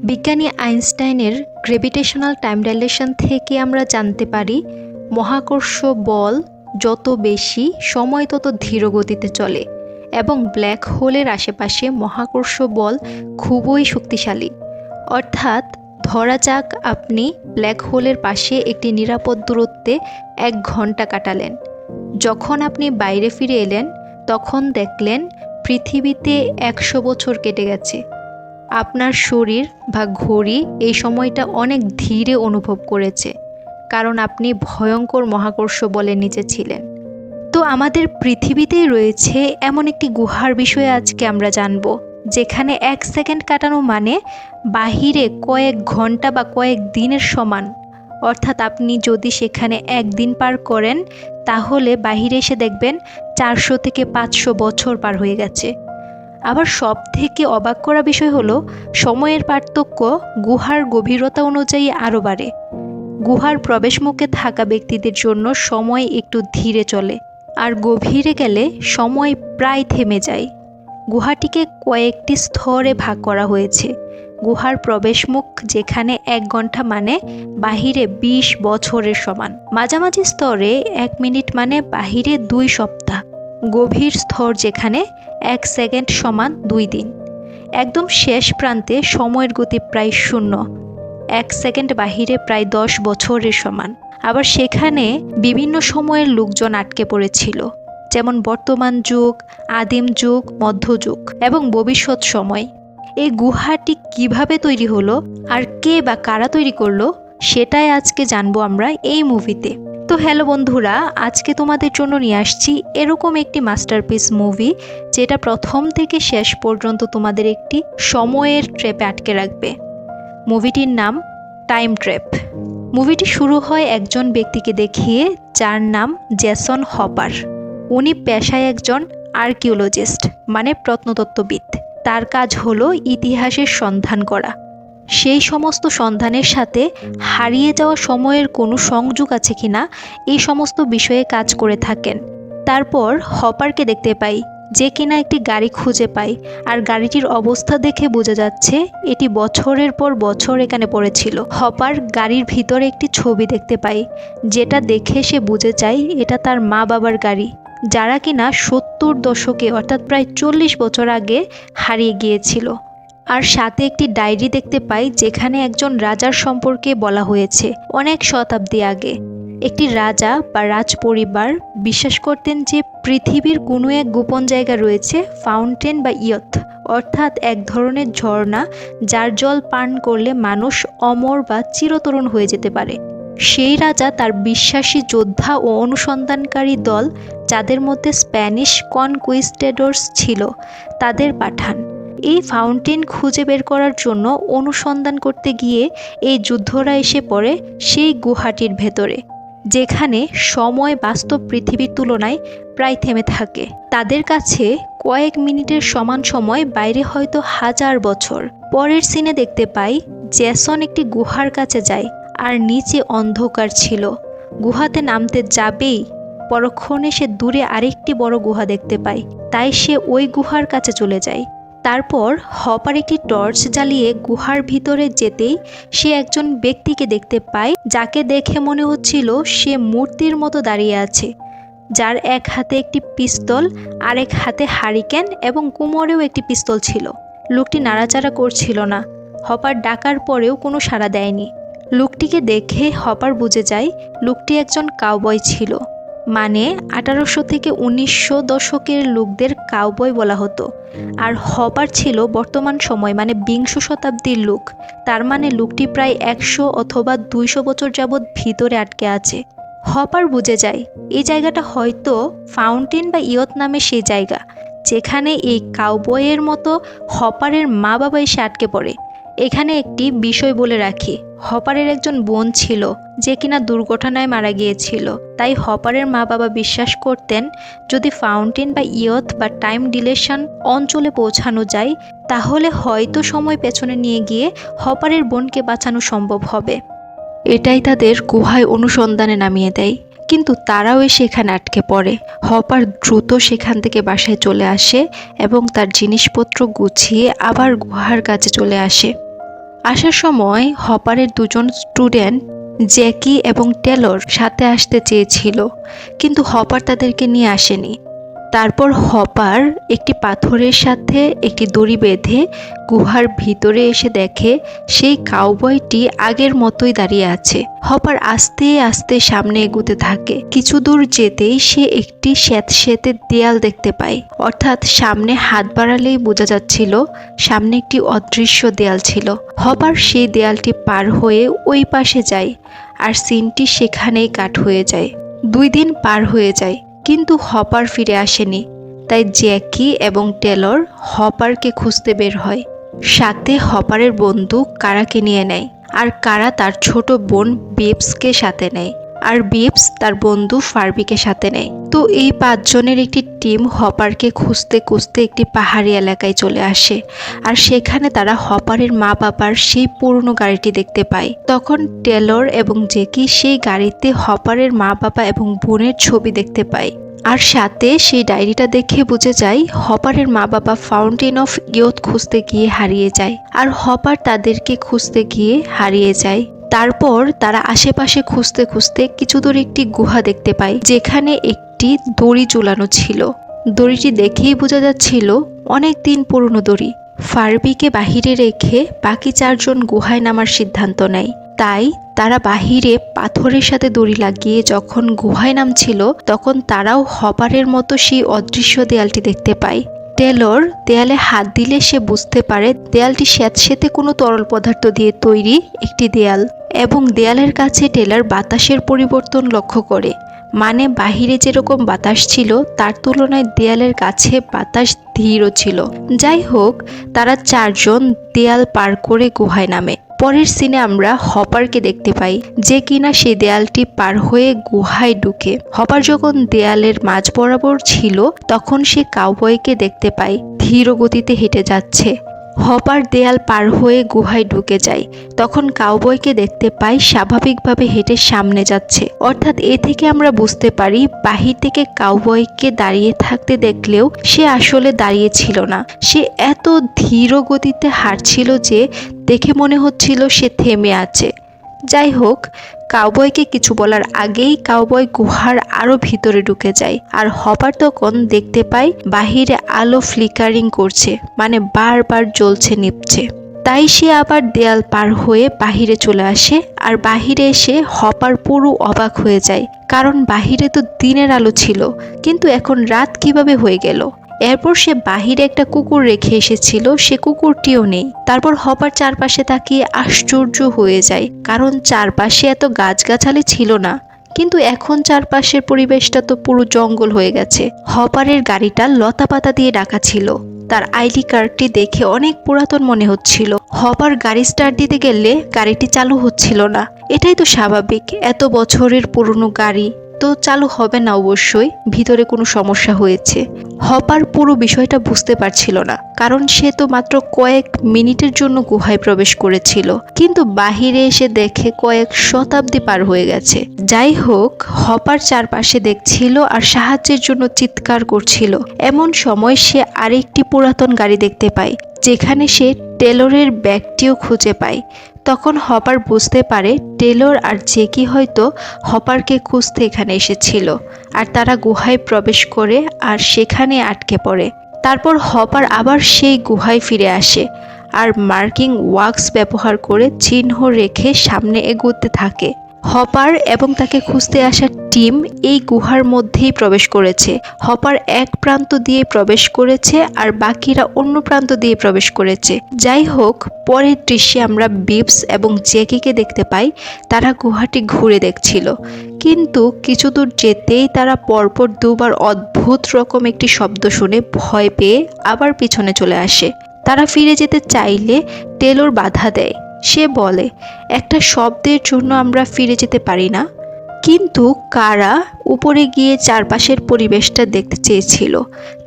বিজ্ঞানী আইনস্টাইনের gravitational time dilation থেকে আমরা জানতে পারি মহাকর্ষ বল যত বেশি সময় তত ধীর গতিতে চলে এবং ব্ল্যাক হোলের আশেপাশে মহাকর্ষ বল খুবই শক্তিশালী। অর্থাৎ ধরা যাক আপনি ব্ল্যাক হোলের পাশে একটি নিরাপদ দূরত্বে 1 ঘন্টা কাটালেন। যখন আপনি বাইরে ফিরে এলেন তখন দেখলেন পৃথিবীতে 100 বছর কেটে গেছে। আপনার শরীর বা ঘড়ি এই সময়টা অনেক ধীরে অনুভব করেছে, কারণ আপনি ভয়ঙ্কর মহাকর্ষ বলের নিচে ছিলেন। তো আমাদের পৃথিবীতেই রয়েছে এমন একটি গুহার বিষয়ে আজকে আমরা জানব, যেখানে 1 সেকেন্ড কাটানো মানে বাহিরে কয়েক ঘন্টা বা কয়েক দিনের সমান। অর্থাৎ আপনি যদি সেখানে 1 দিন পার করেন তাহলে বাহিরে এসে দেখবেন 400 থেকে 500 বছর পার হয়ে গেছে। আবার সব থেকে অবাক করা বিষয় হলো সময়ের পার্থক্য গুহার গভীরতা অনুযায়ী আরও বাড়ে। গুহার প্রবেশমুখে থাকা ব্যক্তিদের জন্য সময় একটু ধীরে চলে, আর গভীরে গেলে সময় প্রায় থেমে যায়। গুহাটিকে কয়েকটি স্তরে ভাগ করা হয়েছে। গুহার প্রবেশমুখ যেখানে 1 ঘন্টা মানে বাহিরে 20 বছরের সমান, মাঝামাঝি স্তরে 1 মিনিট মানে বাহিরে 2 সপ্তাহ, গভীর স্তর যেখানে 1 সেকেন্ড সমান 2 দিন, একদম শেষ প্রান্তে সময়ের গতি প্রায় শূন্য, 1 সেকেন্ড বাহিরে প্রায় 10 বছরের সমান। আবার সেখানে বিভিন্ন সময়ের লোকজন আটকে পড়েছিল, যেমন বর্তমান যুগ, আদিম যুগ, মধ্যযুগ এবং ভবিষ্যৎ সময়। এই গুহাটি কিভাবে তৈরি হলো আর কে বা কারা তৈরি করলো সেটাই আজকে জানবো আমরা এই মুভিতে। তো হ্যালো বন্ধুরা, আজকে তোমাদের জন্য নিয়ে আসছি এরকম একটি মাস্টারপিস মুভি, যেটা প্রথম থেকে শেষ পর্যন্ত তোমাদের একটি সময়ের ট্র্যাপে আটকে রাখবে। মুভিটির নাম টাইম ট্র্যাপ। মুভিটি শুরু হয় একজন ব্যক্তিকে দেখিয়ে, যার নাম জেসন হপার। উনি পেশায় একজন আর্কিওলজিস্ট মানে প্রত্নতত্ত্ববিদ। তার কাজ হলো ইতিহাসের সন্ধান করা। সেই সমস্ত সন্ধানের সাথে হারিয়ে যাওয়া সময়ের কোনো সংযোগ আছে কিনা এই সমস্ত বিষয়ে কাজ করে থাকেন। তারপর হপারকে দেখতে পাই, যে কিনা একটি গাড়ি খুঁজে পায়, আর গাড়িটির অবস্থা দেখে বোঝা যাচ্ছে এটি বছরের পর বছর এখানে পড়েছিল। হপার গাড়ির ভিতরে একটি ছবি দেখতে পায়, যেটা দেখে সে বুঝে যায় এটা তার মা বাবার গাড়ি, যারা কিনা 70 দশকে অর্থাৎ প্রায় 40 বছর আগে হারিয়ে গিয়েছিল। আর সাথে একটি ডায়েরি দেখতে পাই, যেখানে একজন রাজার সম্পর্কে বলা হয়েছে অনেক শতাব্দী আগে। একটি রাজা বা রাজ পরিবার বিশ্বাস করতেন যে পৃথিবীর কোনো এক গোপন জায়গা রয়েছে, ফাউন্টেন বা ইয়ত, অর্থাৎ এক ধরনের ঝর্ণা, যার জল পান করলে মানুষ অমর বা চিরতরুণ হয়ে যেতে পারে। সেই রাজা তার বিশ্বাসী যোদ্ধা ও অনুসন্ধানকারী দল, যাদের মধ্যে স্প্যানিশ কনকুইস্টেডর্স ছিল, তাদের পাঠান এই ফাউন্টেন খুঁজে বের করার জন্য। অনুসন্ধান করতে গিয়ে এই যুদ্ধরা এসে পড়ে সেই গুহাটির ভেতরে, যেখানে সময় বাস্তব পৃথিবীর তুলনায় প্রায় থেমে থাকে। তাদের কাছে কয়েক মিনিটের সমান সময় বাইরে হয়তো 1000 বছর। পরের সিনে দেখতে পাই জেসন একটি গুহার কাছে যায়, আর নিচে অন্ধকার ছিল। গুহাতে নামতে যাবেই পরক্ষণে সে দূরে আরেকটি বড় গুহা দেখতে পায়, তাই সে ওই গুহার কাছে চলে যায়। তারপর হপার একটি টর্চ জ্বালিয়ে গুহার ভিতরে যেতেই সে একজন ব্যক্তিকে দেখতে পায়, যাকে দেখে মনে হচ্ছিল সে মূর্তির মতো দাঁড়িয়ে আছে, যার এক হাতে একটি পিস্তল, আরেক হাতে হারিকেন এবং কোমরেও একটি পিস্তল ছিল। লোকটি নাড়াচাড়া করছিল না। হপার ডাকার পরেও কোনো সাড়া দেয়নি। লোকটিকে দেখে হপার বুঝে যায় লোকটি একজন কাউবয় ছিল, মানে 1800 থেকে 1900 দশকের লোকদের কাউবয় বলা হতো। আর হপার ছিল বর্তমান সময় মানে 20 শতাব্দীর লোক। তার মানে লোকটি প্রায় 100 অথবা 200 বছর যাবৎ ভিতরে আটকে আছে। হপার বুঝে যায় এই জায়গাটা হয়তো ফাউন্টেন বা ইয়ত নামে সেই জায়গা, যেখানে এই কাউবয়ের মতো হপারের মা বাবা এসে আটকে পড়ে। এখানে একটি বিষয় বলে রাখি, হপারের একজন বোন ছিল, যে কিনা দুর্ঘটনায় মারা গিয়েছিল। তাই হপারের মা বাবা বিশ্বাস করতেন যদি ফাউন্টেন বা ইয়ত বা টাইম ডিলেশন অঞ্চলে পৌঁছানো যায়, তাহলে হয়তো সময় পেছনে নিয়ে গিয়ে হপারের বোনকে বাঁচানো সম্ভব হবে। এটাই তাদের গুহায় অনুসন্ধানে নামিয়ে দেয়, কিন্তু তারাও সেখানে আটকে পড়ে। হপার দ্রুত সেখান থেকে বাসায় চলে আসে এবং তার জিনিসপত্র গুছিয়ে আবার গুহার কাছে চলে আসে। আসার সময় হপারের দুজন স্টুডেন্ট জ্যাকি এবং টেলর সাথে আসতে চেয়েছিল, কিন্তু হপার তাদেরকে নিয়ে আসেনি। তারপর হপার একটি পাথরের সাথে একটি দড়ি বেঁধে গুহার ভিতরে এসে দেখে সেই কাউবয়টি আগের মতোই দাঁড়িয়ে আছে। হপার আস্তে আস্তে সামনে এগুতে থাকে। কিছু দূর যেতেই সে একটি স্যাঁতসেঁতে দেয়াল দেখতে পায়, অর্থাৎ সামনে হাত বাড়ালেই বোঝা যাচ্ছিল সামনে একটি অদৃশ্য দেয়াল ছিল। হপার সেই দেয়ালটি পার হয়ে ওই পাশে যায়, আর সিনটি সেখানেই কাট হয়ে যায়। 2 দিন পার হয়ে যায়, কিন্তু হপার ফিরে আসেনি। তাই জ্যাকি এবং টেলর হপারকে খুঁজতে বের হয়। সাথে হপারের বন্ধু কারাকে নিয়ে নেয়, আর কারা তার ছোট বোন বিপসকে সাথে নেয়, আর বিপস তার বন্ধু ফার্বিকে সাথে নেয়। তো এই 5 জনের একটি টিম হপারকে খুঁজতে খুঁজতে একটি পাহাড়ি এলাকায় চলে আসে, আর সেখানে তারা হপারের মা বাবার সেই পুরনো গাড়িটি দেখতে পায়। তখন টেলর এবং জ্যাকি সেই গাড়িতে হপারের মা বাবা এবং বোনের ছবি দেখতে পায়, আর সাথে সেই ডায়েরিটা দেখে বুঝে যায় হপারের মা বাবা ফাউন্টেন অফ ইয়ুথ খুঁজতে গিয়ে হারিয়ে যায়, আর হপার তাদেরকে খুঁজতে গিয়ে হারিয়ে যায়। তারপর তারা আশেপাশে খুঁজতে খুঁজতে কিছু দূর একটি গুহা দেখতে পায়, যেখানে একটি দড়ি ঝুলানো ছিল। দড়িটি দেখেই বোঝা যাচ্ছিল অনেক দিন পুরনো দড়ি। ফার্বিকে বাহিরে রেখে বাকি 4 জন গুহায় নামার সিদ্ধান্ত নেয়। তাই তারা বাহিরে পাথরের সাথে দড়ি লাগিয়ে যখন গুহায় নামছিল, তখন তারাও হপারের মতো সেই অদৃশ্য দেয়ালটি দেখতে পায়। টেলর দেয়ালে হাত দিলে সে বুঝতে পারে দেয়ালটি স্যাঁতসেঁতে কোনো তরল পদার্থ দিয়ে তৈরি একটি দেয়াল, এবং দেয়ালের কাছে টেলর বাতাসের পরিবর্তন লক্ষ্য করে। মানে বাহিরে যেরকম বাতাস ছিল তার তুলনায় দেয়ালের কাছে বাতাস ধীর ছিল। যাই হোক, তারা 4 জন দেয়াল পার করে গুহায় নামে। পরের সিনে আমরা হপারকে দেখতে পাই, যে কিনা সেই দেয়ালটি পার হয়ে গুহায় ঢুকে। হপার যখন দেয়ালের মাঝ বরাবর ছিল, তখন সে কাউবয়কে দেখতে পায় ধীর গতিতে হেঁটে যাচ্ছে। হপার দেয়াল পার হয়ে গুহায় ঢুকে যায়, তখন কাউবয়কে দেখতে পাই স্বাভাবিকভাবে হেঁটে সামনে যাচ্ছে। অর্থাৎ এ থেকে আমরা বুঝতে পারি বাহির থেকে কাউবয়কে দাঁড়িয়ে থাকতে দেখলেও সে আসলে দাঁড়িয়ে ছিল না, সে এত ধীর গতিতে হাঁটছিল যে দেখে মনে হচ্ছিল সে থেমে আছে। যাই হোক, কাউবয়কে কিছু বলার আগেই কাউবয় গুহার আরো ভিতরে ঢুকে যায়, আর হপার তখন দেখতে পায় বাহিরে আলো ফ্লিকারিং করছে, মানে বারবার জ্বলছে নিভছে। তাই সে আবার দেয়াল পার হয়ে বাহিরে চলে আসে, আর বাহিরে এসে হপার পুরো অবাক হয়ে যায়, কারণ বাহিরে তো দিনের আলো ছিল, কিন্তু এখন রাত কিভাবে হয়ে গেল। এরপর সে বাহিরে একটা কুকুর রেখে এসেছিল, সে কুকুরটিও নেই। তারপর হপার চারপাশে তাকিয়ে আশ্চর্য হয়ে যায়, কারণ চারপাশে এত গাছগাছালি ছিল না, কিন্তু এখন চারপাশের পরিবেশটা তো পুরো জঙ্গল হয়ে গেছে। হপারের গাড়িটা লতাপাতা দিয়ে ঢাকা ছিল। তার আইডি কার্ডটি দেখে অনেক পুরাতন মনে হচ্ছিল। হপার গাড়ি স্টার্ট দিতে গেলে গাড়িটি চালু হচ্ছিল না। এটাই তো স্বাভাবিক, এত বছরের পুরনো গাড়ি তো চালু হবে না, অবশ্যই ভিতরে কোনো সমস্যা হয়েছে। হপার পুরো বিষয়টা বুঝতে পারছিল না, কারণ সে তো মাত্র কয়েক মিনিটের জন্য গুহায় প্রবেশ করেছিল, কিন্তু বাহিরে এসে দেখে কয়েক শতাব্দী পার হয়ে গেছে। যাই হোক, হপার চারপাশে দেখছিল আর সাহায্যের জন্য চিৎকার করছিল। এমন সময় সে আরেকটি পুরাতন গাড়ি দেখতে পায়, যেখানে সে টেলরের ব্যাগটিও খুঁজে পায়। তখন হপার বুঝতে পারে টেলর আর জ্যাকি হয়তো হপারকে খুঁজতে এখানে এসেছিল, আর তারা গুহায় প্রবেশ করে আর সেখানে আটকে পড়ে। তারপর হপার আবার সেই গুহায় ফিরে আসে, আর মার্কিং ওয়াক্স ব্যবহার করে চিহ্ন রেখে সামনে এগোতে থাকে। হপার এবং তাকে খুঁজতে আসা টিম এই গুহার মধ্যেই প্রবেশ করেছে। হপার এক প্রান্ত দিয়ে প্রবেশ করেছে, আর বাকিরা অন্য প্রান্ত দিয়ে প্রবেশ করেছে। যাই হোক, পরের দৃশ্যে আমরা বিপস এবং জ্যাকিকে দেখতে পাই, তারা গুহাটি ঘুরে দেখছিল, কিন্তু কিছু দূর যেতেই তারা পরপর 2 বার অদ্ভুত রকম একটি শব্দ শুনে ভয় পেয়ে আবার পিছনে চলে আসে। তারা ফিরে যেতে চাইলে টেলর বাধা দেয়। সে বলে, একটা শব্দের জন্য আমরা ফিরে যেতে পারি না। কিন্তু কারা উপরে গিয়ে চারপাশের পরিবেশটা দেখতে চেয়েছিল,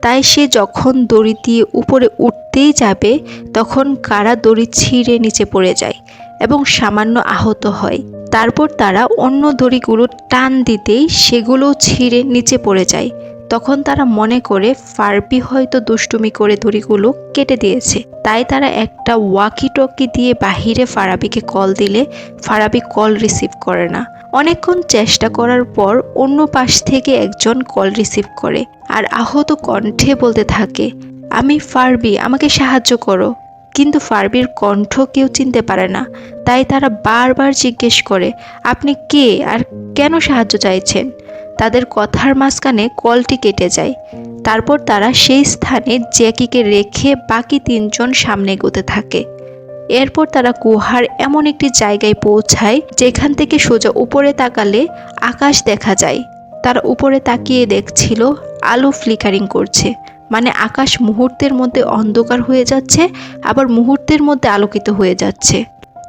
তাই সে যখন দড়ি দিয়ে উপরে উঠতেই যাবে, তখন কারা দড়ি ছিঁড়ে নিচে পড়ে যায় এবং সামান্য আহত হয়। তারপর তারা অন্য দড়িগুলো টান দিতেই সেগুলো ছিঁড়ে নিচে পড়ে যায়। তখন তারা মনে করে ফারবি হয়তো দুষ্টুমি করে দড়িগুলো কেটে দিয়েছে। তাই তারা একটা ওয়াকি টকি দিয়ে বাহিরে ফারাবিকে কল দিলে ফারাবি কল রিসিভ করে না। অনেকক্ষণ চেষ্টা করার পর অন্য পাশ থেকে একজন কল রিসিভ করে আর আহত কণ্ঠে বলতে থাকে, আমি ফারবি, আমাকে সাহায্য করো। কিন্তু ফারবির কণ্ঠ কেউ চিনতে পারে না। তাই তারা বারবার জিজ্ঞেস করে, আপনি কে আর কেন সাহায্য চাইছেন? তাদের কথার মাঝখানে কলটি কেটে যায়। তারপর তারা সেই স্থানে জ্যাকিকে রেখে বাকি 3 জন সামনে এগোতে থাকে। এরপর তারা গুহার এমন একটি জায়গায় পৌঁছায় যেখান থেকে সোজা উপরে তাকালে আকাশ দেখা যায়। তারা উপরে তাকিয়ে দেখছিল আলো ফ্লিকারিং করছে, মানে আকাশ মুহূর্তের মধ্যে অন্ধকার হয়ে যাচ্ছে, আবার মুহূর্তের মধ্যে আলোকিত হয়ে যাচ্ছে।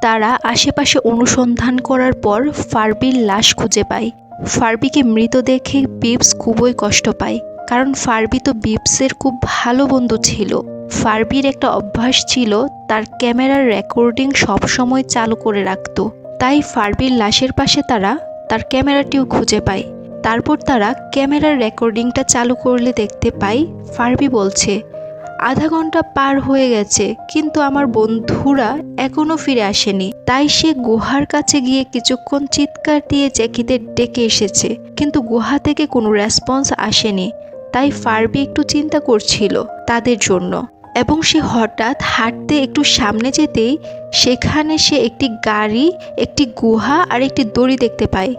তারা আশেপাশে অনুসন্ধান করার পর ফারবির লাশ খুঁজে পায়। ফারবিকে মৃত দেখে বিবস খুবই কষ্ট পায়, কারণ ফারবি তো বিবসের খুব ভালো বন্ধু ছিল। ফারবির একটা অভ্যাস ছিল তার ক্যামেরার রেকর্ডিং সবসময় চালু করে রাখতো। তাই ফারবির লাশের পাশে তারা তার ক্যামেরাটিও খুঁজে পায়। তারপর তারা ক্যামেরার রেকর্ডিংটা চালু করলে দেখতে পায় ফারবি বলছে, আধা ঘন্টা পার হয়ে গেছে কিন্তু আমার বন্ধুরা এখনো ফিরে আসেনি। তাই সে গুহার কাছে গিয়ে কিছুক্ষণ চিৎকার দিয়ে জ্যাকিদের ডেকে এসেছে, কিন্তু গুহা থেকে কোনো রেসপন্স আসেনি। তাই ফারবি একটু চিন্তা করছিল তাদের জন্য, এবং সে হঠাৎ হাঁটতে একটু সামনে যেতেই সেখানে সে একটি গাড়ি, একটি গুহা আর একটি দড়ি দেখতে পায়,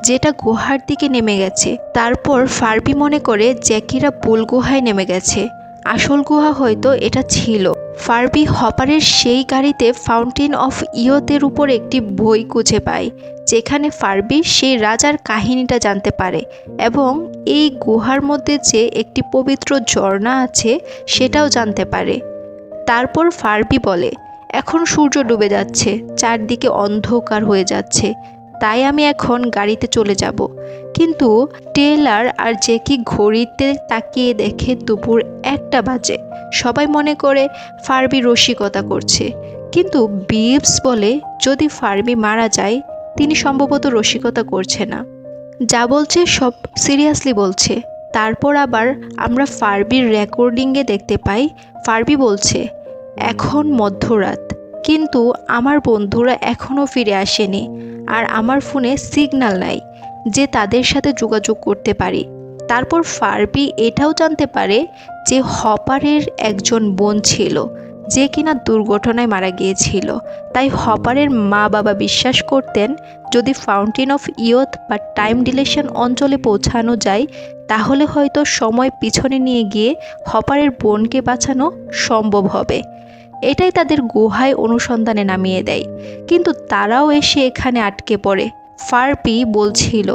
যেটা গুহার দিকে নেমে গেছে। তারপর ফারবি মনে করে জ্যাকিরা ভুল গুহায় নেমে গেছে, আসল গুহা হয়তো এটা ছিল। ফারবি হপারের সেই গাড়িতে ফাউন্টেন অফ ইয়তের উপর একটি বই খুঁজে পায়, যেখানে ফারবি সেই রাজার কাহিনীটা জানতে পারে এবং এই গুহার মধ্যে যে একটি পবিত্র ঝর্ণা আছে সেটাও জানতে পারে। তারপর ফারবি বলে, এখন সূর্য ডুবে যাচ্ছে, চারদিকে অন্ধকার হয়ে যাচ্ছে, তাই আমি এখন গাড়িতে চলে যাব। কিন্তু টেলর আর জ্যাকি ঘড়িতে তাকিয়ে দেখে দুপুর 1টা বাজে। সবাই মনে করে ফারবি রসিকতা করছে, কিন্তু বিবস বলে যদি ফারবি মারা যায় তিনি সম্ভবত রসিকতা করছে না, যা বলছে সব সিরিয়াসলি বলছে। তারপর আবার আমরা ফারবির রেকর্ডিংয়ে দেখতে পাই ফারবি বলছে, এখন মধ্যরাত, কিন্তু আমার বন্ধুরা এখনও ফিরে আসেনি আর আমার ফোনে সিগন্যাল নাই যে তাদের সাথে যোগাযোগ করতে পারি। তারপর ফারবি এটাও জানতে পারে যে হপারের একজন বোন ছিল যে কিনা দুর্ঘটনায় মারা গিয়েছিল। তাই হপারের মা বাবা বিশ্বাস করতেন যদি ফাউন্টেন অফ ইয়থ বা টাইম ডিলেশন অঞ্চলে পৌঁছানো যায় তাহলে হয়তো সময় পিছনে নিয়ে গিয়ে হপারের বোনকে বাঁচানো সম্ভব হবে। এটাই তাদের গুহায় অনুসন্ধানে নামিয়ে দেয়, কিন্তু তারাও এসে এখানে আটকে পড়ে। ফারবি বলছিল,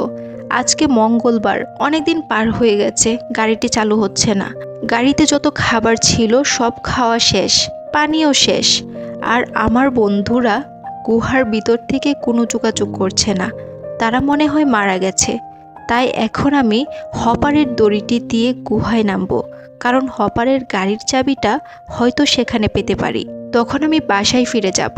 আজকে মঙ্গলবার, অনেকদিন পার হয়ে গেছে, গাড়িটি চালু হচ্ছে না। গাড়িতে যত খাবার ছিল সব খাওয়া শেষ, পানিও শেষ, আর আমার বন্ধুরা গুহার ভিতর থেকে কোনো যোগাযোগ করছে না, তারা মনে হয় মারা গেছে। তাই এখন আমি হপারের দড়িটি দিয়ে গুহায় নামবো, কারণ হপারের গাড়ির চাবিটা হয়তো সেখানে পেতে পারি, তখন আমি বাসায় ফিরে যাব।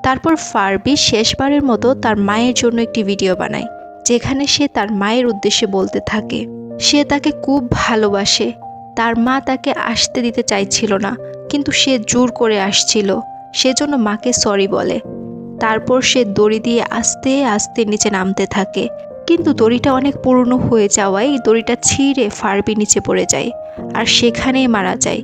তারপর ফারবি শেষবারের মতো তার মায়ের জন্য একটি ভিডিও বানায়, যেখানে সে তার মায়ের উদ্দেশ্যে বলতে থাকে সে তাকে খুব ভালোবাসে। তার মা তাকে আসতে দিতে চাইছিল না, কিন্তু সে জোর করে আসছিল, সেজন্য মাকে সরি বলে। তারপর সে দড়ি দিয়ে আস্তে আস্তে নিচে নামতে থাকে, কিন্তু দড়িটা অনেক পুরনো হয়ে যাওয়ায় দড়িটা ছিঁড়ে ফারবি নিচে পড়ে যায় আর সেখানেই মারা যায়।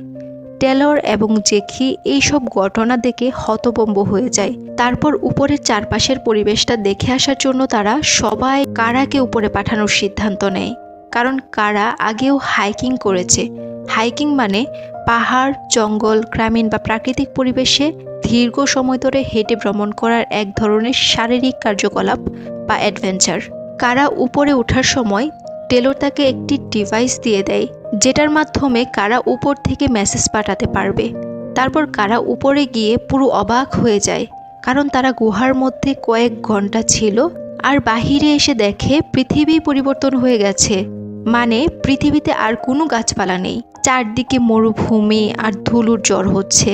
টেলর এবং জ্যাকি এইসব ঘটনা দেখে হতভম্ব হয়ে যায়। তারপর উপরের চারপাশের পরিবেশটা দেখে আসার জন্য তারা সবাই কারাকে উপরে পাঠানোর সিদ্ধান্ত নেয়, কারণ কারা আগেও হাইকিং করেছে। হাইকিং মানে পাহাড়, জঙ্গল, গ্রামীণ বা প্রাকৃতিক পরিবেশে দীর্ঘ সময় ধরে হেঁটে ভ্রমণ করার এক ধরনের শারীরিক কার্যকলাপ বা অ্যাডভেঞ্চার। কারা উপরে ওঠার সময় টেলর তাকে একটি ডিভাইস দিয়ে দেয়, যেটার মাধ্যমে কারা উপর থেকে মেসেজ পাঠাতে পারবে। তারপর কারা উপরে গিয়ে পুরো অবাক হয়ে যায়, কারণ তারা গুহার মধ্যে কয়েক ঘন্টা ছিল আর বাহিরে এসে দেখে পৃথিবী পরিবর্তন হয়ে গেছে, মানে পৃথিবীতে আর কোনো গাছপালা নেই, চারদিকে মরুভূমি আর ধুলোর জ্বর হচ্ছে।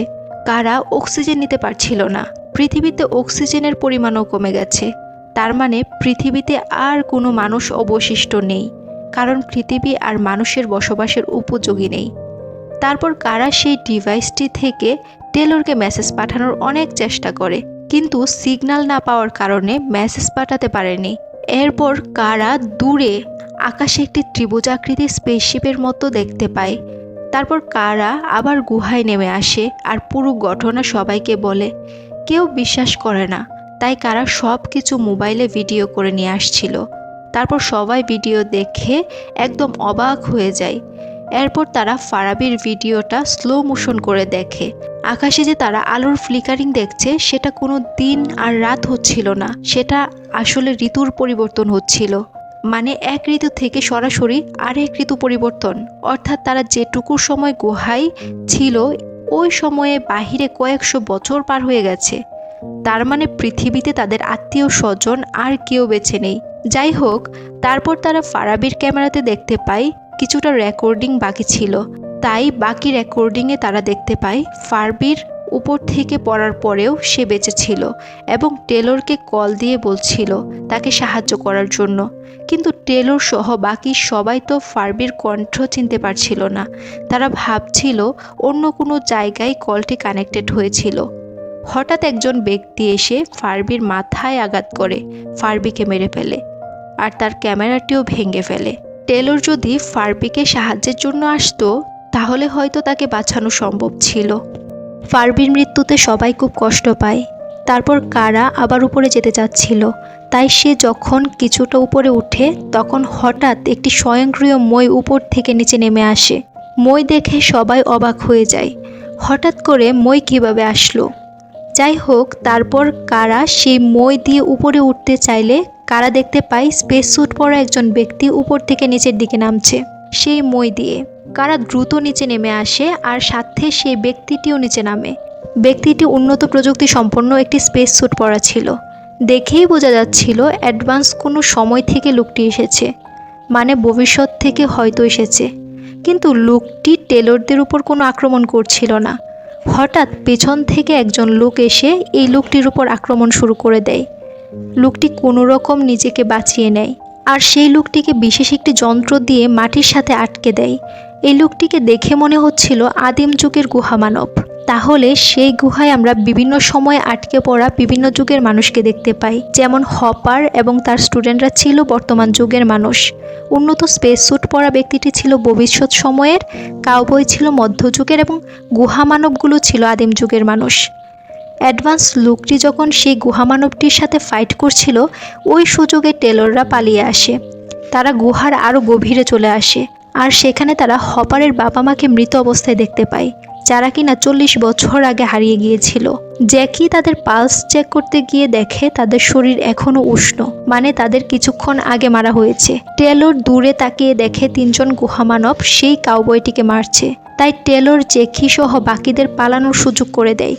কারা অক্সিজেন নিতে পারছিল না, পৃথিবীতে অক্সিজেনের পরিমাণও কমে গেছে, তার মানে পৃথিবীতে আর কোনো মানুষ অবশিষ্ট নেই। কারণ পৃথিবী আর মানুষের বসবাসের উপযোগী নেই। তারপর কারা সেই ডিভাইসটি থেকে টেলরকে মেসেজ পাঠানোর অনেক চেষ্টা করে, কিন্তু সিগন্যাল না পাওয়ার কারণে মেসেজ পাঠাতে পারেনি। এরপর কারা দূরে আকাশে একটি ত্রিভুজাকৃতির স্পেসশিপের মতো দেখতে পায়। তারপর কারা আবার গুহায় নেমে আসে আর পুরো ঘটনা সবাইকে বলে। কেউ বিশ্বাস করে না, তাই কারা সব কিছু মোবাইলে ভিডিও করে নিয়ে আসছিল। তারপর সবাই ভিডিও দেখে একদম অবাক হয়ে যায়। এরপর তারা ফারাবির ভিডিওটা স্লো মোশন করে দেখে। আকাশে যে তারা আলোর ফ্লিকারিং দেখছে সেটা কোনো দিন আর রাত হচ্ছিল না, সেটা আসলে ঋতুর পরিবর্তন হচ্ছিল। মানে এক ঋতু থেকে সরাসরি আরেক ঋতু পরিবর্তন। অর্থাৎ তারা যেটুকু সময় গুহায় ছিল ওই সময়ে বাহিরে কয়েকশো বছর পার হয়ে গেছে। তার মানে পৃথিবীতে তাদের আত্মীয় স্বজন আর কেউ বেঁচে নেই। যাই হোক, তারপর তারা ফারাবির ক্যামেরাতে দেখতে পায় কিছুটা রেকর্ডিং বাকি ছিল। তাই বাকি রেকর্ডিংয়ে তারা দেখতে পায় ফারাবির উপর থেকে পড়ার পরেও সে বেঁচে ছিল এবং টেলরকে কল দিয়ে বলছিল তাকে সাহায্য করার জন্য। কিন্তু টেলর সহ বাকি সবাই তো ফারাবির কণ্ঠ চিনতে পারছিল না। তারা ভাবছিল অন্য কোনো জায়গায় কলটি কানেক্টেড হয়েছিল। হঠাৎ একজন ব্যক্তি এসে ফারাবির মাথায় আঘাত করে ফারাবিকে মেরে ফেলে আর তার ক্যামেরাটিও ভেঙে ফেলে। টেলর যদি ফারাবিকে সাহায্যের জন্য আসতো তাহলে হয়তো তাকে বাঁচানো সম্ভব ছিল। ফারাবির মৃত্যুতে সবাই খুব কষ্ট পায়। তারপর কারা আবার উপরে যেতে চাচ্ছিল, তাই সে যখন কিছুটা উপরে উঠে তখন হঠাৎ একটি স্বয়ংক্রিয় মই উপর থেকে নিচে নেমে আসে। মই দেখে সবাই অবাক হয়ে যায়, হঠাৎ করে মই কিভাবে আসলো। যাই হোক, তারপর কারা সেই মই দিয়ে উপরে উঠতে চাইলে কারা দেখতে পায় স্পেস স্যুট পরা একজন ব্যক্তি উপর থেকে নিচের দিকে নামছে সেই মই দিয়ে। কারা দ্রুত নিচে নেমে আসে আর সাথে সেই ব্যক্তিটিও নিচে নামে। ব্যক্তিটি উন্নত প্রযুক্তি সম্পন্ন একটি স্পেস স্যুট পরা ছিল। দেখেই বোঝা যাচ্ছিল অ্যাডভান্স কোনো সময় থেকে লোকটি এসেছে, মানে ভবিষ্যৎ থেকে হয়তো এসেছে। কিন্তু লোকটি টেলরদের উপর কোনো আক্রমণ করছিল না। হঠাৎ পেছন থেকে একজন লোক এসে এই লোকটির উপর আক্রমণ শুরু করে দেয়। লোকটি কোনো রকম নিজেকে বাঁচিয়ে নেয় আর সেই লোকটিকে বিশেষ একটি যন্ত্র দিয়ে মাটির সাথে আটকে দেয়। এই লোকটিকে দেখে মনে হচ্ছিল আদিম যুগের গুহা মানব। তাহলে সেই গুহায় আমরা বিভিন্ন সময় আটকে পড়া বিভিন্ন যুগের মানুষকে দেখতে পাই, যেমন হপার এবং তার স্টুডেন্টরা ছিল বর্তমান যুগের মানুষ। উন্নত স্পেস স্যুট পরা ব্যক্তিটি ছিল ভবিষ্যৎ সময়ের, কাউবয় ছিল মধ্যযুগের এবং গুহা মানবগুলো ছিল আদিম যুগের মানুষ। অ্যাডভান্স লোকটি যখন সেই গুহা মানবটির সাথে ফাইট করছিল ওই সুযোগে টেলররা পালিয়ে আসে। তারা গুহার আরও গভীরে চলে আসে আর সেখানে তারা হপারের বাবা মাকে মৃত অবস্থায় দেখতে পায়, যারা কিনা 40 বছর আগে হারিয়ে গিয়েছিল। জ্যাকি তাদের পালস চেক করতে গিয়ে দেখে তাদের শরীর এখনও উষ্ণ, মানে তাদের কিছুক্ষণ আগে মারা হয়েছে। টেলর দূরে তাকিয়ে দেখে 3 জন গুহামানব সেই কাউবয়টিকে মারছে। তাই টেলর জ্যাকি সহ বাকিদের পালানোর সুযোগ করে দেয়।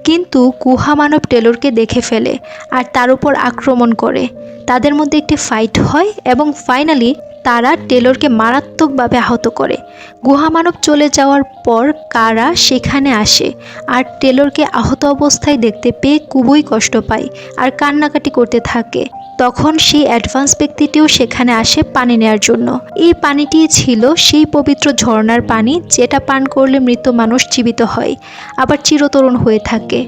কিন্তু গুহামানব টেলরকে দেখে ফেলে আর তার উপর আক্রমণ করে। তাদের মধ্যে একটি ফাইট হয় এবং ফাইনালি তারা টেলরকে মারাত্মকভাবে আহত করে। গুহামানব চলে যাওয়ার পর কারা সেখানে আসে আর টেলরকে আহত অবস্থায় দেখতে পেয়ে খুবই কষ্ট পায় আর কান্নাকাটি করতে থাকে। তখন সেই অ্যাডভান্স ব্যক্তিটিও সেখানে আসে পানি নেওয়ার জন্য। এই পানিটি ছিল সেই পবিত্র ঝর্ণার পানি যেটা পান করলে মৃত মানুষ জীবিত হয়, আবার চিরতরুণ হয়ে থাকে।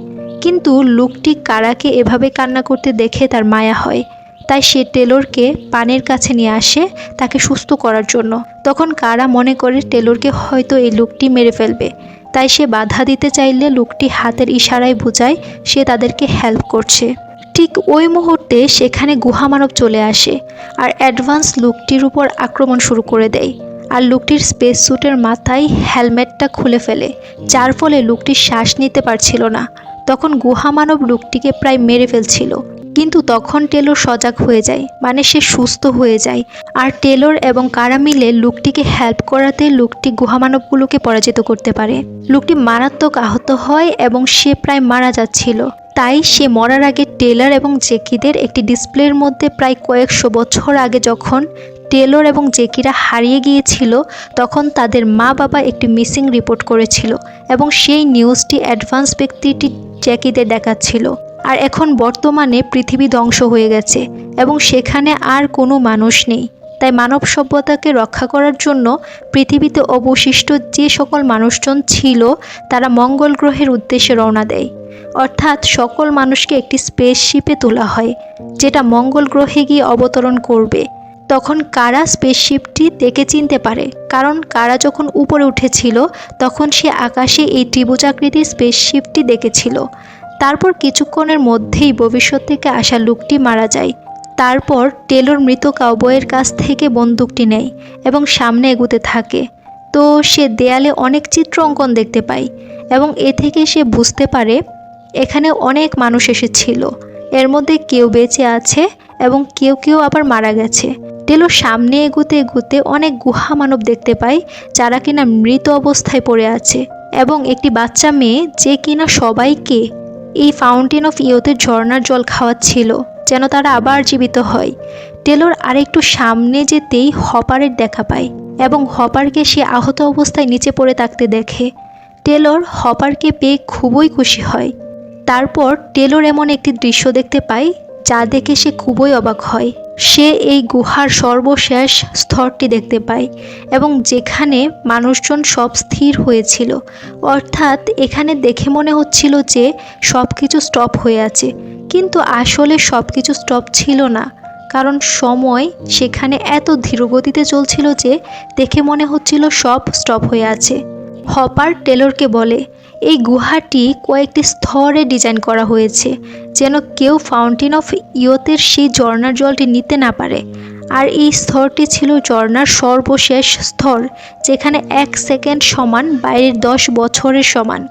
কিন্তু লোকটি কারাকে এভাবে কান্না করতে দেখে তার মায়া হয়, তাই সে টেলরকে পানির কাছে নিয়ে আসে তাকে সুস্থ করার জন্য। তখন কারা মনে করে টেলরকে হয়তো এই লোকটি মেরে ফেলবে, তাই সে বাধা দিতে চাইলে লোকটি হাতের ইশারায় বোঝায় সে তাদেরকে হেল্প করছে। ঠিক ওই মুহূর্তে সেখানে গুহামানব চলে আসে আর অ্যাডভান্স লোকটির উপর আক্রমণ শুরু করে দেয় আর লোকটির স্পেস স্যুটের মাথায় হেলমেটটা খুলে ফেলে, যার ফলে লোকটি শ্বাস নিতে পারছিল না। তখন গুহামানব লোকটিকে প্রায় মেরে ফেলছিল, কিন্তু তখন টেলর সজাগ হয়ে যায়, মানে সে সুস্থ হয়ে যায়। আর টেলর এবং কারা মিলে লোকটিকে হেল্প করাতে লোকটি গুহামানবগুলোকে পরাজিত করতে পারে। লোকটি মারাত্মক আহত হয় এবং সে প্রায় মারা যাচ্ছিল। তাই সে মরার আগে টেলর এবং জ্যাকিদের একটি ডিসপ্লের মধ্যে প্রায় কয়েকশো বছর আগে যখন টেলর এবং জ্যাকিরা হারিয়ে গিয়েছিল তখন তাদের মা বাবা একটি মিসিং রিপোর্ট করেছিল এবং সেই নিউজটি অ্যাডভান্স ব্যক্তিটি জ্যাকিদের দেখাচ্ছিল। আর এখন বর্তমানে পৃথিবী ধ্বংস হয়ে গেছে এবং সেখানে আর কোনো মানুষ নেই, তাই মানব সভ্যতাকে রক্ষা করার জন্য পৃথিবীতে অবশিষ্ট যে সকল মানুষজন ছিল তারা মঙ্গল গ্রহের উদ্দেশ্যে রওনা দেয়। অর্থাৎ সকল মানুষকে একটি স্পেসশিপে তোলা হয় যেটা মঙ্গল গ্রহে গিয়ে অবতরণ করবে। তখন কারা স্পেসশিপটি দেখে চিনতে পারে, কারণ কারা যখন উপরে উঠেছিল তখন সে আকাশে এই ত্রিভুজাকৃতির স্পেসশিপটি দেখেছিল। তারপর কিছুক্ষণের মধ্যেই ভবিষ্যৎ থেকে আসা লোকটি মারা যায়। তারপর টেলর মৃত কাউবয়ের কাছ থেকে বন্দুকটি নেয় এবং সামনে এগোতে থাকে। তো সে দেয়ালে অনেক চিত্র অঙ্কন দেখতে পায় এবং এ থেকে সে বুঝতে পারে এখানে অনেক মানুষ এসেছিল, এর মধ্যে কেউ বেঁচে আছে এবং কেউ কেউ আবার মারা গেছে। টেলর সামনে এগোতে এগোতে অনেক গুহা মানব দেখতে পায় যারা কিনা মৃত অবস্থায় পড়ে আছে এবং একটি বাচ্চা মেয়ে যে কিনা সবাইকে এই ফাউন্টেন অফ ইয়ুথে ঝর্ণার জল খাওয়াচ্ছিল যেন তারা আবার জীবিত হয়। টেলর আরেকটু সামনে যেতেই হপারের দেখা পায় এবং হপারকে সে আহত অবস্থায় নিচে পড়ে থাকতে দেখে। টেলর হপারকে পেয়ে খুবই খুশি হয়। তারপর টেলর এমন একটি দৃশ্য দেখতে পায় যা দেখে সে খুবই অবাক হয়। সে এই গুহার সর্বশেষ স্তরটি দেখতে পায় এবং যেখানে মানুষজন সব স্থির হয়েছিল, অর্থাৎ এখানে দেখে মনে হচ্ছিল যে সব কিছু স্টপ হয়ে আছে, কিন্তু আসলে সব কিছু স্টপ ছিল না, কারণ সময় সেখানে এত ধীরগতিতে চলছিল যে দেখে মনে হচ্ছিল সব স্টপ হয়ে আছে। হপার টেলরকে বলে এই গুহাটি কয়েকটি স্তরে ডিজাইন করা হয়েছে যেন কেউ ফাউন্টেন অফ ইয়ুথের সেই ঝর্ণার জলটি নিতে না পারে। আর এই স্তরটি ছিল ঝর্ণার সর্বশেষ স্তর, যেখানে 1 সেকেন্ড সমান বাইরের 10 বছরের সমান।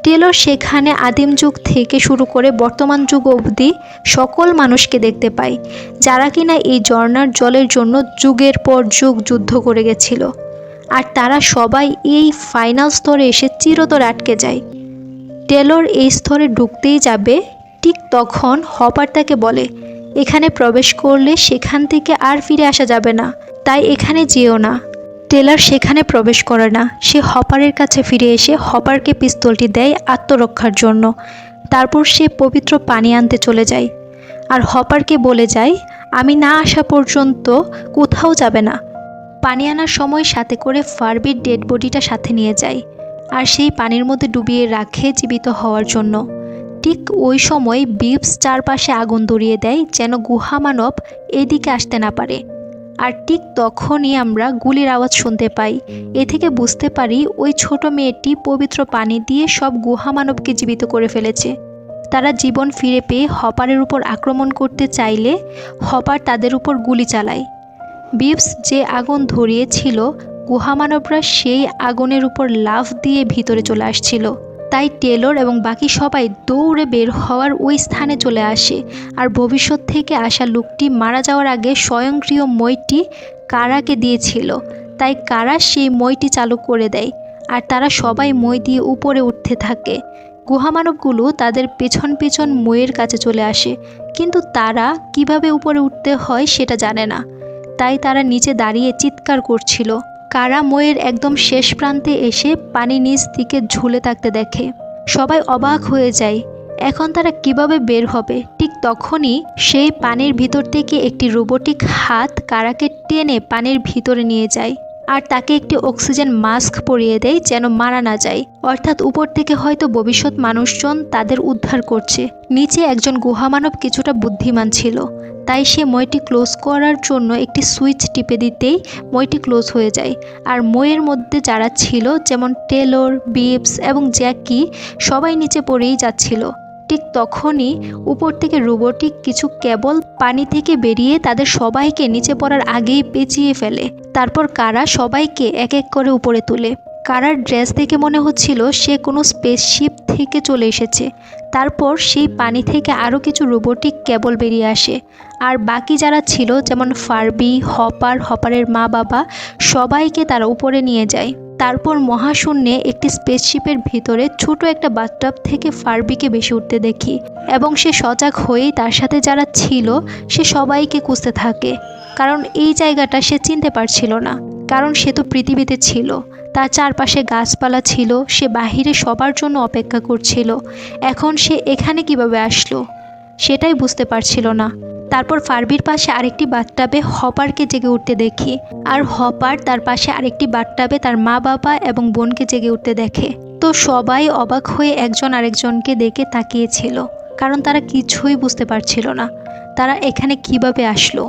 টেলর সেখানে আদিম যুগ থেকে শুরু করে বর্তমান যুগ অবধি সকল মানুষকে দেখতে পায় যারা কিনা এই ঝর্ণার জলের জন্য যুগের পর যুগ যুদ্ধ করে গেছিল, আর তারা সবাই এই ফাইনাল স্তরে এসে চিরতরে আটকে যায়। টেলর এই স্তরে ঢুকতেই যাবে, ঠিক তখন হপার তাকে বলে এখানে প্রবেশ করলে সেখান থেকে আর ফিরে আসা যাবে না, তাই এখানে যেও না। টেলর সেখানে প্রবেশ করে না, সে হপারের কাছে ফিরে এসে হপারকে পিস্তলটি দেয় আত্মরক্ষার জন্য। তারপর সে পবিত্র পানি আনতে চলে যায় আর হপারকে বলে যায় আমি না আসা পর্যন্ত কোথাও যাবে না। পানি আনার সময় সাথে করে ফারবির ডেড বডিটা সাথে নিয়ে যায় আর সেই পানির মধ্যে ডুবিয়ে রাখে জীবিত হওয়ার জন্য। ঠিক ওই সময় বিপস চারপাশে আগুন ধরিয়ে দেয় যেন গুহা মানব এদিকে আসতে না পারে। আর ঠিক তখনই আমরা গুলির আওয়াজ শুনতে পাই। এ থেকে বুঝতে পারি ওই ছোট মেয়েটি পবিত্র পানি দিয়ে সব গুহা মানবকে জীবিত করে ফেলেছে। তারা জীবন ফিরে পেয়ে হপারের উপর আক্রমণ করতে চাইলে হপার তাদের উপর গুলি চালায়। বিপস যে আগুন ধরিয়েছিল গুহামানবরা সেই আগুনের উপর লাফ দিয়ে ভিতরে চলে আসছিল, তাই টেলর এবং বাকি সবাই দৌড়ে বের হওয়ার ওই স্থানে চলে আসে। আর ভবিষ্যৎ থেকে আসা লোকটি মারা যাওয়ার আগে স্বয়ংক্রিয় মইটি কারাকে দিয়েছিল, তাই কারা সেই মইটি চালু করে দেয় আর তারা সবাই মই দিয়ে উপরে উঠতে থাকে। গুহামানবগুলো তাদের পেছন পেছন মইয়ের কাছে চলে আসে, কিন্তু তারা কিভাবে উপরে উঠতে হয় সেটা জানে না, তাই তারা নিচে দাঁড়িয়ে চিৎকার করছিল। কারা মইয়ের একদম শেষ প্রান্তে এসে পানি নিচ দিকে ঝুলে থাকতে দেখে। সবাই অবাক হয়ে যায়, এখন তারা কিভাবে বের হবে। ঠিক তখনই সেই পানির ভিতর থেকে একটি রোবোটিক হাত কারাকে টেনে পানির ভিতরে নিয়ে যায় আর তাকে একটি অক্সিজেন মাস্ক পরিয়ে দেয় যেন মারা না যায়। অর্থাৎ উপর থেকে হয়তো ভবিষ্যৎ মানুষজন তাদের উদ্ধার করছে। নিচে একজন গুহামানব কিছুটা বুদ্ধিমান ছিল, তাই সে মইটি ক্লোজ করার জন্য একটি সুইচ টিপে দিতেই মইটি ক্লোজ হয়ে যায়। আর মইয়ের মধ্যে যারা ছিল যেমন টেলর, বিপস এবং জ্যাকি সবাই নিচে পড়েই যাচ্ছিল। ঠিক তখনই উপর থেকে রোবোটিক কিছু কেবল পানি থেকে বেরিয়ে তাদের সবাইকে নিচে পড়ার আগেই পেঁচিয়ে ফেলে। তারপর কারা সবাইকে এক এক করে উপরে তোলে। কারার ড্রেস দেখে মনে হচ্ছিল সে কোনো স্পেসশিপ থেকে চলে এসেছে। তারপর সেই পানি থেকে আরও কিছু রোবোটিক কেবল বেরিয়ে আসে আর বাকি যারা ছিল যেমন ফারবি, হপারের মা বাবা সবাইকে তারা উপরে নিয়ে যায়। তারপর মহাশূন্যে একটি স্পেসশিপের ভিতরে ছোট একটা বাথটাব থেকে ফারবিকে ভেসে উঠতে দেখি এবং সে সজাগ হয়েই তার সাথে যারা ছিল সে সবাইকে খুঁজতে থাকে, কারণ এই জায়গাটা সে চিনতে পারছিল না, কারণ সে তো পৃথিবীতে ছিল, তার চারপাশে গাছপালা ছিল, সে বাহিরে সবার জন্য অপেক্ষা করছিল। এখন সে এখানে কিভাবে আসলো সেটাই বুঝতে পারছিল না। তারপর ফারবির পাশে আরেকটি বাথটাবে হপারকে জেগে উঠতে দেখি, আর হপার তার পাশে আরেকটি বাথটাবে তার মা বাবা এবং বোনকে জেগে উঠতে দেখে। তো সবাই অবাক হয়ে একজন আরেকজনকে দেখে তাকিয়েছিল, কারণ তারা কিছুই বুঝতে পারছিল না তারা এখানে কিভাবে আসলো।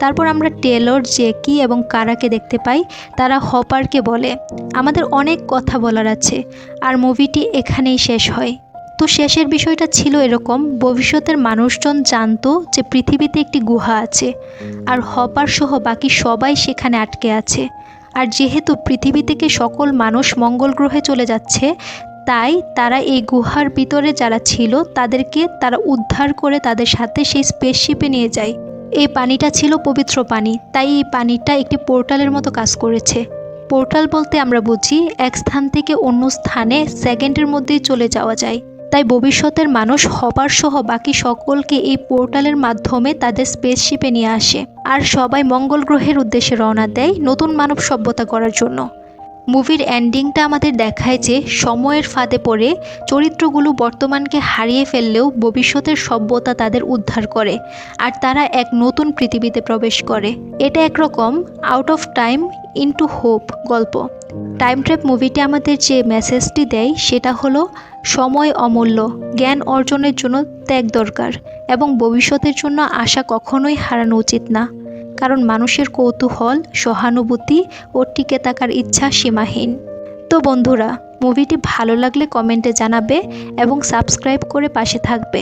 তারপর আমরা টেলর, জ্যাকি এবং কারাকে দেখতে পাই। তারা হপারকে বলে, আমাদের অনেক কথা বলার আছে, আর মুভিটি এখানেই শেষ হয়। তো শেষের বিষয়টা ছিল এরকম, ভবিষ্যতের মানুষজন জানতো যে পৃথিবীতে একটি গুহা আছে, আর হপার সহ বাকি সবাই সেখানে আটকে আছে। আর যেহেতু পৃথিবী থেকে সকল মানুষ মঙ্গল গ্রহে চলে যাচ্ছে, তাই তারা এই গুহার ভিতরে যারা ছিল তাদেরকে তারা উদ্ধার করে তাদের সাথে সেই স্পেসশিপে নিয়ে যায়। এই পানিটা ছিল পবিত্র পানি, তাই এই পানিটা একটি পোর্টালের মতো কাজ করেছে। পোর্টাল বলতে আমরা বুঝি এক স্থান থেকে অন্য স্থানে সেকেন্ডের মধ্যেই চলে যাওয়া যায়। তাই ভবিষ্যতের মানুষ হপার সহ বাকি সকলকে এই পোর্টালের মাধ্যমে তাদের স্পেসশিপে নিয়ে আসে, আর সবাই মঙ্গল গ্রহের উদ্দেশ্যে রওনা দেয় নতুন মানব সভ্যতা করার জন্য। মুভির এন্ডিংটা আমাদের দেখায় যে সময়ের ফাঁদে পড়ে চরিত্রগুলো বর্তমানকে হারিয়ে ফেললেও ভবিষ্যতের সভ্যতা তাদের উদ্ধার করে, আর তারা এক নতুন পৃথিবীতে প্রবেশ করে। এটা একরকম out of time into hope গল্প। টাইম ট্র্যাপ মুভিটি আমাদের যে মেসেজটি দেয় সেটা হলো সময় অমূল্য, জ্ঞান অর্জনের জন্য ত্যাগ দরকার, এবং ভবিষ্যতের জন্য আশা কখনোই হারানো উচিত না, কারণ মানুষের কৌতূহল, সহানুভূতি ও টিকে থাকার ইচ্ছা সীমাহীন। তো বন্ধুরা, মুভিটি ভালো লাগলে কমেন্টে জানাবে এবং সাবস্ক্রাইব করে পাশে থাকবে।